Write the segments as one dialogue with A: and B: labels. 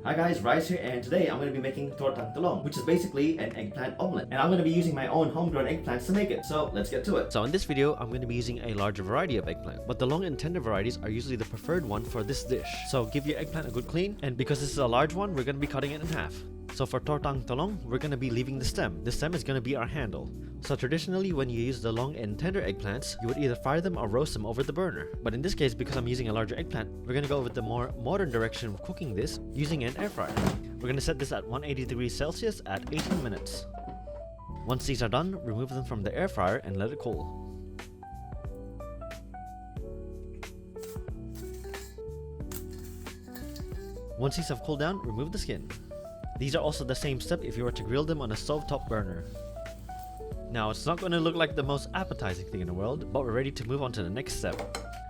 A: Hi guys, Rize here, and today I'm going to be making Tortang Talong, which is basically an eggplant omelette. And I'm going to be using my own homegrown eggplants to make it, so let's get to it. So in this video, I'm going to be using a larger variety of eggplant, but the long and tender varieties are usually the preferred one for this dish. So give your eggplant a good clean, and because this is a large one, we're going to be cutting it in half. So for Tortang Talong, we're going to be leaving the stem. The stem is going to be our handle. So traditionally, when you use the long and tender eggplants, you would either fry them or roast them over the burner. But in this case, because I'm using a larger eggplant, we're going to go with the more modern direction of cooking this using an air fryer. We're going to set this at 180 degrees Celsius at 18 minutes. Once these are done, remove them from the air fryer and let it cool. Once these have cooled down, remove the skin. These are also the same step if you were to grill them on a stovetop burner. Now, it's not going to look like the most appetizing thing in the world, but we're ready to move on to the next step.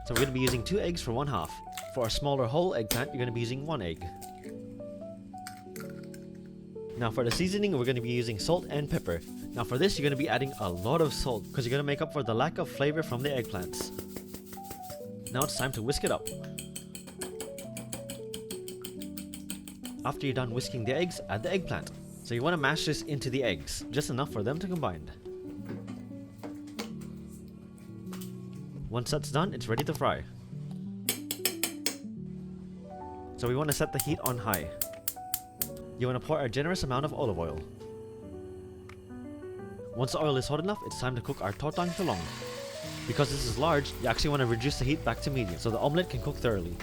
A: So we're going to be using 2 eggs for 1/2. For a smaller whole eggplant, you're going to be using 1 egg. Now for the seasoning, we're going to be using salt and pepper. Now for this, you're going to be adding a lot of salt because you're going to make up for the lack of flavor from the eggplants. Now it's time to whisk it up. After you're done whisking the eggs, add the eggplant. So you want to mash this into the eggs, just enough for them to combine. Once that's done, it's ready to fry. So we want to set the heat on high. You want to pour a generous amount of olive oil. Once the oil is hot enough, it's time to cook our Tortang Talong. Because this is large, you actually want to reduce the heat back to medium so the omelette can cook thoroughly.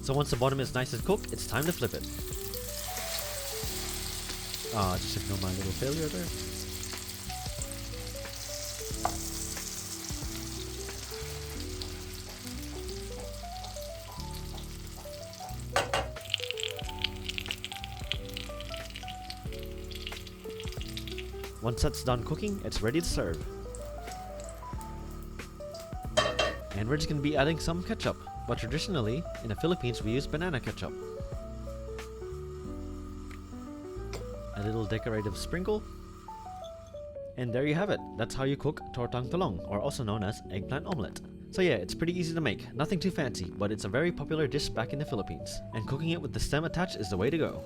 A: So once the bottom is nice and cooked, it's time to flip it. Just ignore my little failure there. Once that's done cooking, it's ready to serve. And we're just going to be adding some ketchup. But traditionally, in the Philippines, we use banana ketchup. A little decorative sprinkle. And there you have it. That's how you cook Tortang Talong, or also known as eggplant omelette. So yeah, it's pretty easy to make. Nothing too fancy, but it's a very popular dish back in the Philippines. And cooking it with the stem attached is the way to go.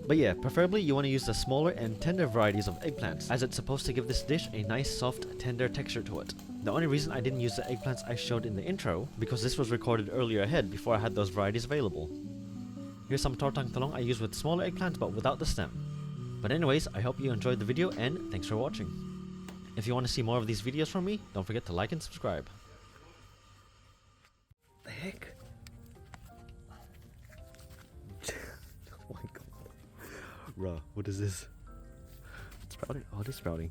A: But yeah, preferably you want to use the smaller and tender varieties of eggplants, as it's supposed to give this dish a nice soft, tender texture to it. The only reason I didn't use the eggplants I showed in the intro, because this was recorded earlier ahead before I had those varieties available. Here's some Tortang Talong I use with smaller eggplants but without the stem. But anyways, I hope you enjoyed the video and thanks for watching. If you want to see more of these videos from me, don't forget to like and subscribe.
B: The heck? Oh my god. Bruh, what is this? It's sprouting? Oh, it is sprouting.